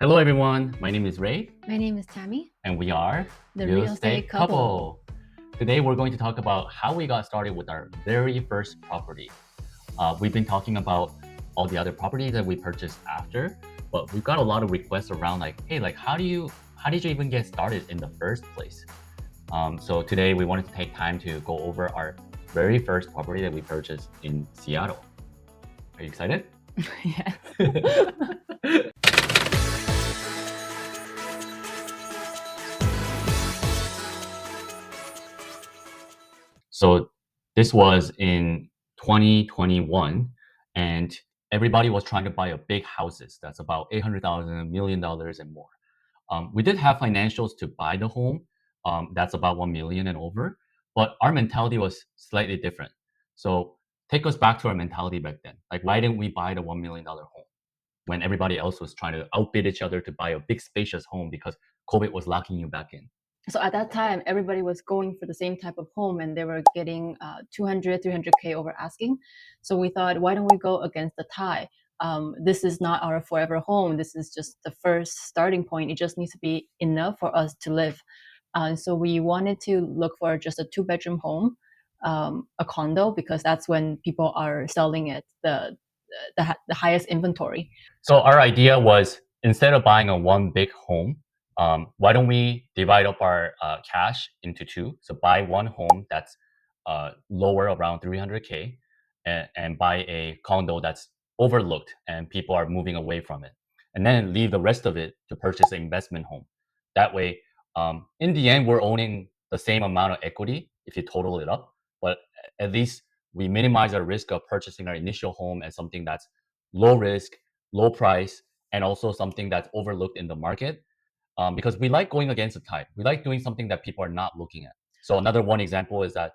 Hello, everyone. My name is Ray, My name is Tammy, and we are the real estate couple. Today, we're going to talk about how we got started with our very first property. We've been talking about all the other properties that we purchased after, but we've got a lot of requests around like, hey, like how did you even get started in the first place? So today, we wanted to take time to go over our very first property that we purchased in Seattle. Are you excited? Yes. So this was in 2021, and everybody was trying to buy a big houses. That's about 800,000, $1 million and more. We did have financials to buy the home. That's about 1 million and over, but our mentality was slightly different. So take us back to our mentality back then. Like, why didn't we buy the $1 million home when everybody else was trying to outbid each other to buy a big spacious home because COVID was locking you back in? So at that time, everybody was going for the same type of home and they were getting 200, 300K over asking. So we thought, why don't we go against the tide? This is not our forever home. This is just the first starting point. It just needs to be enough for us to live. So we wanted to look for just a 2-bedroom home, a condo, because that's when people are selling it, the highest inventory. So our idea was instead of buying a one big home, why don't we divide up our cash into two? So buy one home that's lower around 300K and buy a condo that's overlooked and people are moving away from it. And then leave the rest of it to purchase an investment home. That way, in the end, we're owning the same amount of equity if you total it up. But at least we minimize our risk of purchasing our initial home as something that's low risk, low price, and also something that's overlooked in the market. Because we like going against the tide. We like doing something that people are not looking at. So another one example is that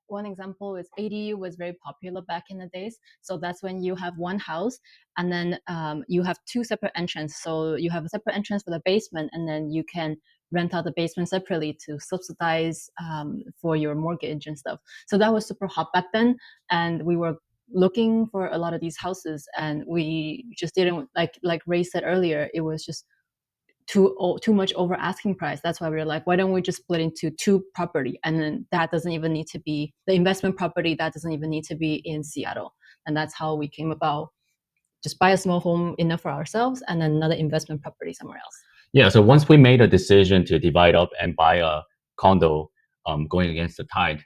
One example is ADU was very popular back in the days. So that's when you have one house and then you have two separate entrances. So you have a separate entrance for the basement, and then you can rent out the basement separately to subsidize for your mortgage and stuff. So that was super hot back then, and we were looking for a lot of these houses, and we just didn't like Ray said earlier. It was just too much over asking price. That's why we were like, why don't we just split into two property, and then that doesn't even need to be the investment property, that doesn't even need to be in Seattle. And that's how we came about, just buy a small home enough for ourselves and then another investment property somewhere else. yeah. So once we made a decision to divide up and buy a condo, going against the tide,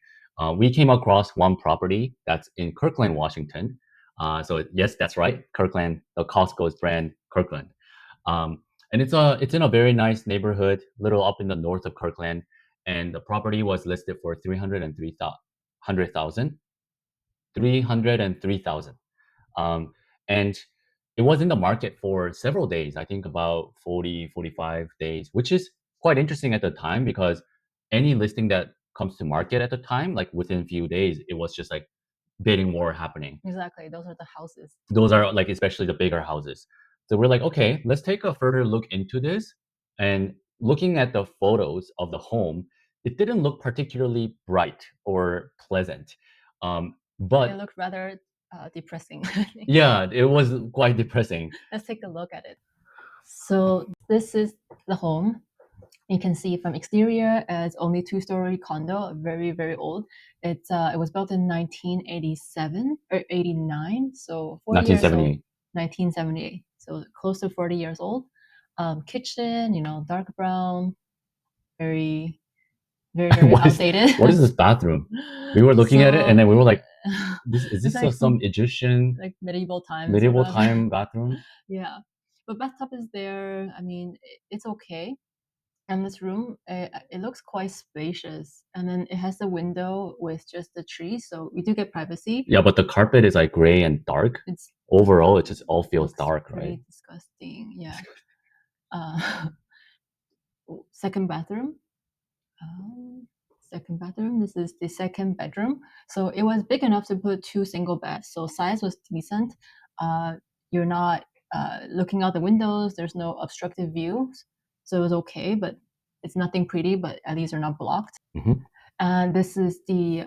we came across one property that's in Kirkland, Washington. So yes, that's right, Kirkland, the Costco's brand, Kirkland. And it's in a very nice neighborhood, little up in the north of Kirkland, and the property was listed for 303,000, 303,000. And it was in the market for several days, I think about 40, 45 days, which is quite interesting at the time because any listing that comes to market at the time, like within a few days, it was just like bidding war happening. Exactly, those are the houses. Those are like especially the bigger houses. So we're like, okay, let's take a further look into this. And looking at the photos of the home, it didn't look particularly bright or pleasant. But it looked rather depressing. yeah, it was quite depressing. Let's take a look at it. So this is the home. You can see from exterior, it's only 2-story condo, very, very old. It was built in 1987 or 89, so 40 years old. 1978. 1978, so close to 40 years old. Kitchen, dark brown, very, very, very outdated. What is this bathroom? We were looking at it and then we were like, is this like some Egyptian like medieval time time bathroom? Yeah, but bathtub is there. I mean, it's okay. And this room, it looks quite spacious, and then it has the window with just the trees, so we do get privacy. Yeah, but the carpet is like gray and dark. It's Overall, it just all feels dark, pretty right? disgusting. Yeah. Second bathroom. Second bathroom. This is the second bedroom. So it was big enough to put 2 single beds. So size was decent. You're not looking out the windows. There's no obstructive views. So it was okay, but it's nothing pretty, but at least they're not blocked. And this is the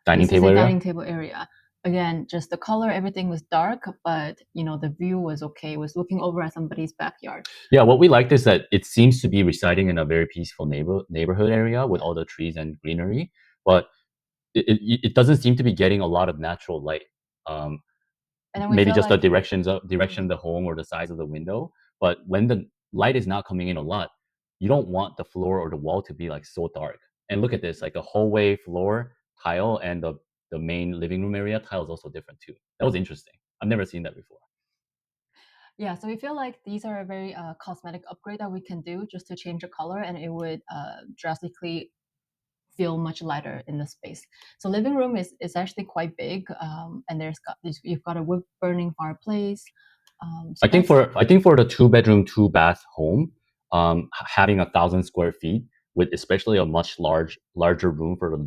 Dining table area. dining table area. again, just the color, everything was dark, but the view was okay. It was looking over at somebody's backyard. Yeah, what we liked is that it seems to be residing in a very peaceful neighborhood area with Yeah. all the trees and greenery, but it doesn't seem to be getting a lot of natural light. Um, And then we Maybe felt just the like, direction of mhm, the home or the size of the window. But when the light is not coming in a lot, you don't want the floor or the wall to be like so dark. And look at this, like the hallway floor tile and the main living room area tile is also different too. That was interesting. I've never seen that before. yeah, so we feel like these are a very cosmetic upgrade that we can do just to change the color, and it would drastically feel much lighter in the space. So living room is actually quite big, and you've got a wood burning fireplace. So that's I think for the two bedroom, two bath home, having 1,000 square feet with especially a much larger room for the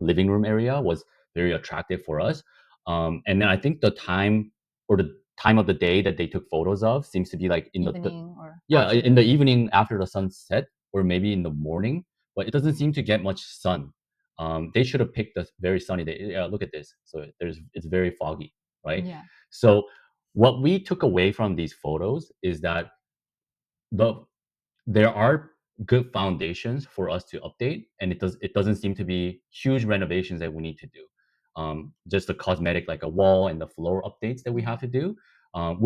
living room area was very attractive for us. And then I think the time or the time of the day that they took photos of seems to be like in the evening or yeah, in the afternoon. evening after the sun set or maybe in the morning, but it doesn't seem to get much sun. They should have picked a very sunny day. Yeah, look at this. So it's very foggy, right? Yeah. So what we took away from these photos is that the there are good foundations for us to update, and it doesn't seem to be huge renovations that we need to do. Just the cosmetic, like a wall and the floor updates that we have Mhm. to do,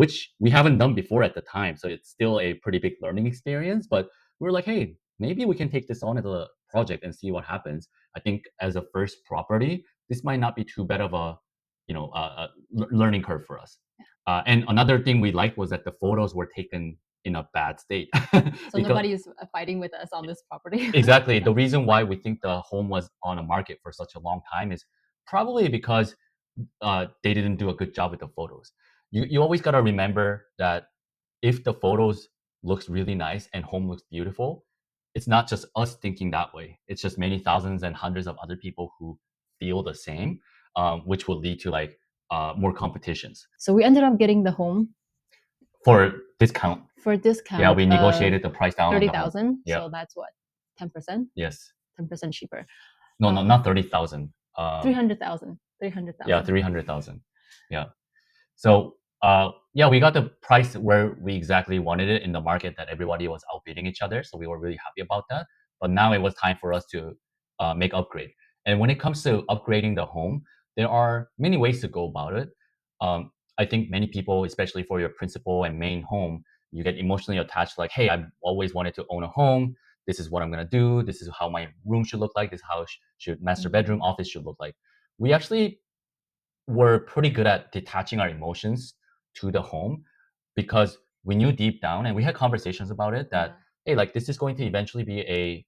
which we haven't done before at the time. So it's still a pretty big learning experience. But we're like, hey, maybe we can take this on as a project and see what happens. I think as a first property, this might not be too bad of a learning curve for us. And another thing we liked was that the photos were taken in a bad state So because nobody is fighting with us on this property. exactly Yeah. the reason why we think the home was on a market for such a long time is probably because they didn't do a good job with the photos. You always got to remember that if the photos looks really nice and home looks beautiful, it's not just us thinking that way. It's just many thousands and hundreds of other people who feel the same, which will lead to like more competitions So we ended up getting the home for discount. for a Yeah, discount we of negotiated the price down on the home. 30,000. Yeah. So that's what, 10%? Yes. 10% cheaper. No, no, Um, not 30,000. 300,000. Yeah, 300,000. 300,000. Yeah. So, yeah, we got the price where we exactly wanted it in the market that everybody was outbidding each other. So we were really happy about that. But now it was time for us to make upgrade. And when it comes to upgrading the home, there are many ways to go about it. I think many people, especially for your principal and main home, you get emotionally attached. Like, hey, I've always wanted to own a home. This is what I'm gonna do. This is how my room should look like. This is how should master bedroom, Mhm. office should look like. We actually were pretty good at detaching our emotions to the home because we knew deep down and we had conversations about it that Yeah. hey, like this is going to eventually be a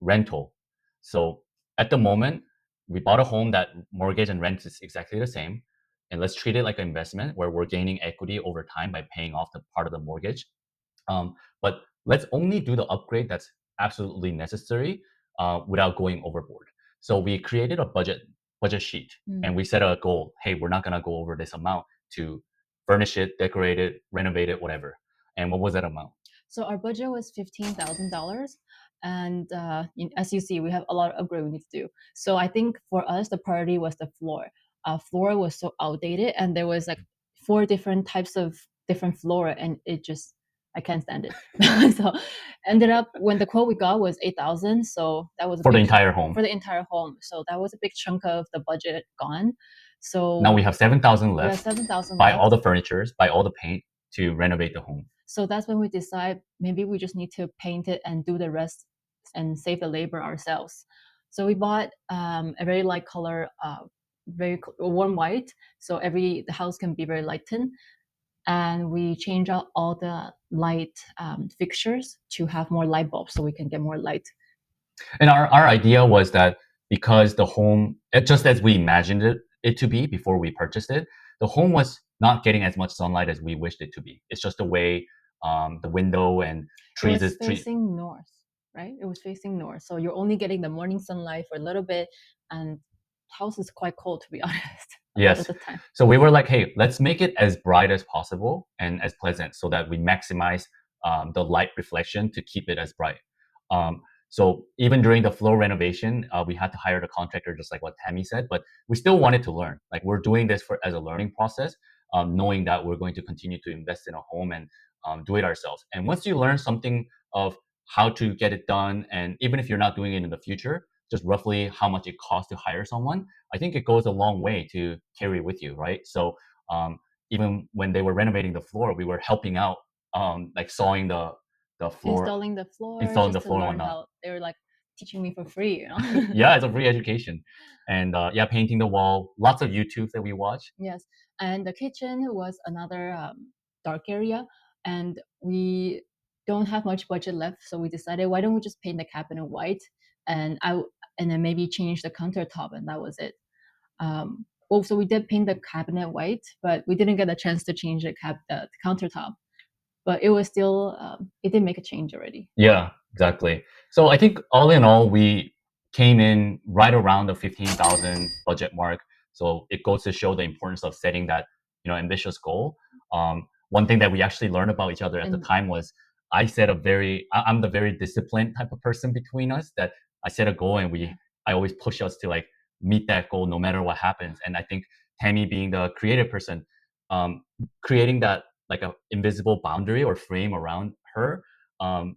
rental. So at the moment we bought a home that mortgage and rent is exactly the same, and let's treat it like an investment where we're gaining equity over time by paying off the part of the mortgage. But let's only do the upgrade that's absolutely necessary without going overboard. So we created a budget sheet and Mm. we set a goal. Hey, we're not gonna go over this amount to furnish it, decorate it, renovate it, whatever. And what was that amount? So our budget was $15,000, and as you see, we have a lot of upgrade we need to do. So I think for us, the priority was the floor. Our floor was so outdated, and there was like four different types of different floor, and it just I can't stand it. So ended up when the quote we got was 8,000. So that was a For the big entire home. for the entire home. So that was a big chunk of the budget gone. Now So we have 7,000 we have left. 7,000 Buy left. all the furnitures, buy all the paint to renovate the home. So that's when we decide maybe we just need to paint it and do the rest and save the labor ourselves. So we bought a very light color, very warm white, so the house can be very light tin. And we change out all the light fixtures to have more light bulbs, so we can get more light. And our idea was that because the home, just as we imagined it to be before we purchased it, the home was not getting as much sunlight as we wished it to be. It's just the way the window and It trees was is tree. facing north, right? It was facing north, so you're only getting the morning sunlight for a little bit, and house is quite cold to be honest a lot of Yes. the time. So we were like, hey, let's make it as bright as possible and as pleasant so that we maximize the light reflection to keep it as bright. So even during the floor renovation, we had to hire the contractor, just like what Tammy said. But we still wanted to learn. Like we're doing this for as a learning process, knowing that we're going to continue to invest in a home and do it ourselves. And once you learn something of how to get it done, and even if you're not doing it in the future, just roughly how much it costs to hire someone, I think it goes a long way to carry with you, right? So um, even when they were renovating the floor, we were helping out, like sawing the floor, Installing the floor installing the just to floor and learn whatnot. how they were like teaching me for free, Yeah, it's a free education, and yeah, painting the wall. Lots of YouTubes that we watch. Yes, and the kitchen was another dark area, and we don't have much budget left, so we decided why don't we just paint the cabinet white, and and then maybe change the countertop, and that was it. Also, we did paint the cabinet white, but we didn't get a chance to change the countertop. But it was still it did make a change already. Yeah, exactly. So I think all in all, we came in right around the 15,000 budget mark. So it goes to show the importance of setting that, ambitious goal. One thing that we actually learned about each other at the And time was I'm the very disciplined type of person between us, that I set a goal and I always push us to like meet that goal no matter what happens. And I think Tammy, being the creative person, creating that like a invisible boundary or frame around her,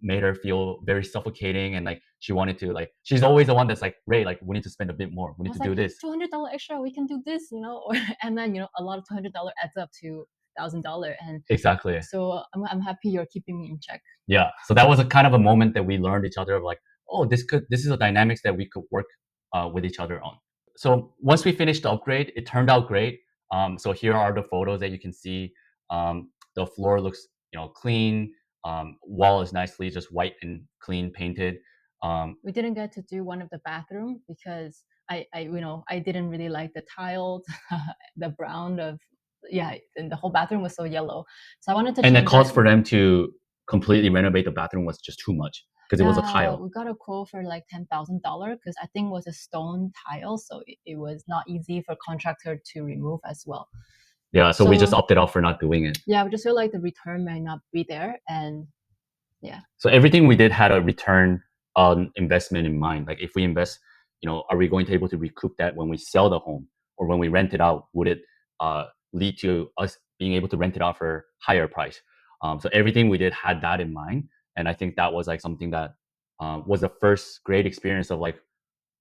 made her feel very suffocating, and like she wanted to, like, she's always the one that's like, Ray, like we need to spend a bit more, we I need to was like, do this. $200 extra, we can do this, or and then a lot of $200 adds up to $1,000, and Exactly. so I'm happy you're keeping me in check. Yeah, so that was a kind of a moment that we learned each other of like, oh, this is a dynamics that we could work with each other on. So once we finished the upgrade, it turned out great. So here are the photos that you can see. The floor looks, clean. Wall is nicely just white and clean painted. We didn't get to do one of the bathroom because I didn't really like the tiled, the brown of yeah, and the whole bathroom was so yellow. So I wanted to And the change that. cost for them to completely renovate the bathroom was just too much because it was a Yeah, tile. we got a quote for like $10,000 because I think it was a stone tile, so it was not easy for contractor to remove as well. Yeah, so we just So opted out for not doing it. yeah, we just feel like the return might not be there, and yeah. So everything we did had a return on investment in mind. Like if we invest, are we going to be able to recoup that when we sell the home, or when we rent it out? Would it lead to us being able to rent it out for higher price? So everything we did had that in mind, and I think that was like something that was the first great experience of like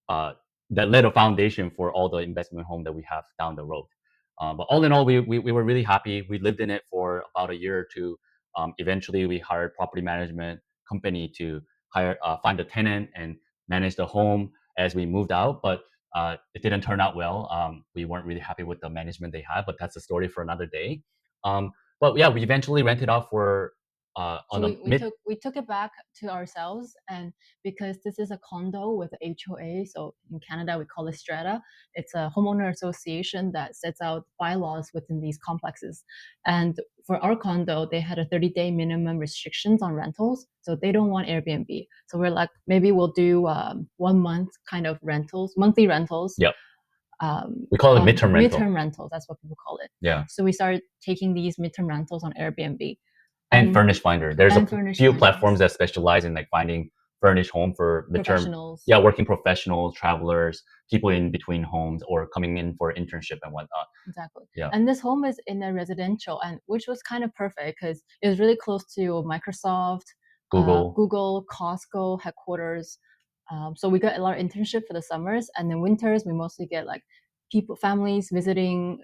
uh, that laid a foundation for all the investment home that we have down the road. But all in all, we were really happy. We lived in it for about a year or two. Eventually, we hired property management company to find a tenant and manage the home as we moved out. But it didn't turn out well. We weren't really happy with the management they had, but that's a story for another day. But yeah, we eventually rented out for So on a we mid. took it back to ourselves, and because this is a condo with HOA, so in Canada we call it strata. It's a homeowner association that sets out bylaws within these complexes. And for our condo, they had a 30-day minimum restrictions on rentals, so they don't want Airbnb. So we're like, maybe we'll do 1 month kind of rentals, monthly rentals. Yep, we call it midterm rental. Midterm rentals, that's what people call it. Yeah. So we started taking these midterm rentals on Airbnb. And Furnish Finder. There's a Furnish few Finder, platforms yes. that specialize in like finding furnished home for midterm, Professionals. yeah, working professionals, travelers, people in between homes or coming in for internship and whatnot. Exactly. Yeah. And this home is in a residential, and which was kind of perfect because it was really close to Microsoft, Google, Costco headquarters. So we got a lot of internship for the summers, and then winters we mostly get like families visiting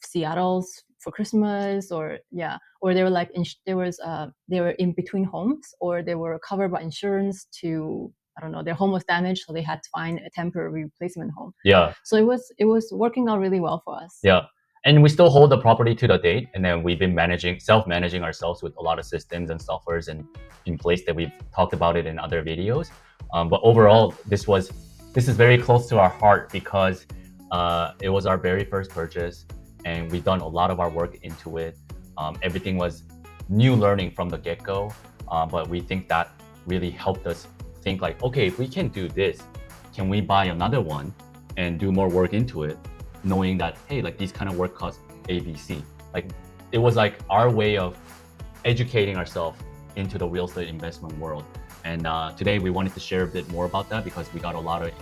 Seattle's for Christmas, or yeah, or they were like they were in between homes, or they were covered by insurance to, I don't know, their home was damaged, so they had to find a temporary replacement home. Yeah. So it was working out really well for us. Yeah. And we still hold the property to the date, and then we've been self-managing ourselves with a lot of systems and softwares in place that we've talked about it in other videos. But overall, this is very close to our heart because it was our very first purchase, and we've done a lot of our work into it. Everything was new learning from the get-go, but we think that really helped us think like, okay, if we can do this, can we buy another one and do more work into it, knowing that, hey, like these kind of work costs ABC. Like it was like our way of educating ourselves into the real estate investment world. And today we wanted to share a bit more about that because we got a lot of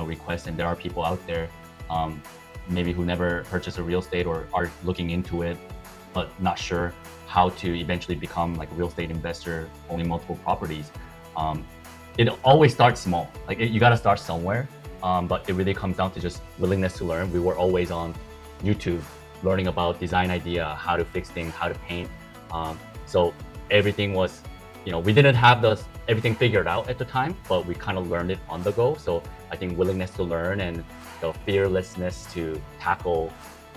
requests, and there are people out there maybe who never purchased a real estate or are looking into it, but not sure how to eventually become like a real estate investor owning multiple properties. It always starts small. Like you got to start somewhere, but it really comes down to just willingness to learn. We were always on YouTube learning about design idea, how to fix things, how to paint. So everything was, we didn't have everything figured out at the time, but we kind of learned it on the go. So I think willingness to learn and the fearlessness to tackle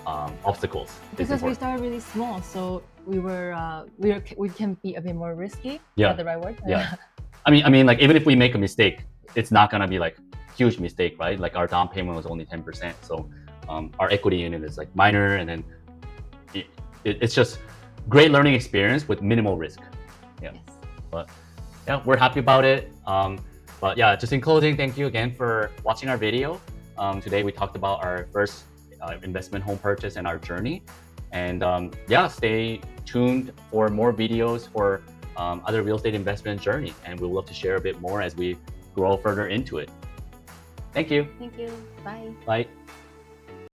obstacles is Because we important. started really small, so we can be a bit more risky. Is Yeah. that the right word? Yeah. I mean, like even if we make a mistake, it's not gonna be like huge mistake, right? Like our down payment was only 10%, so our equity in it is like minor, and then it's just great learning experience with minimal risk. Yeah. Yes. But yeah, we're happy about it. But yeah, just in closing, thank you again for watching our video. Today we talked about our first investment home purchase and our journey. And yeah, stay tuned for more videos for other real estate investment journey. And we'll love to share a bit more as we grow further into it. Thank you. Thank you. Bye. Bye.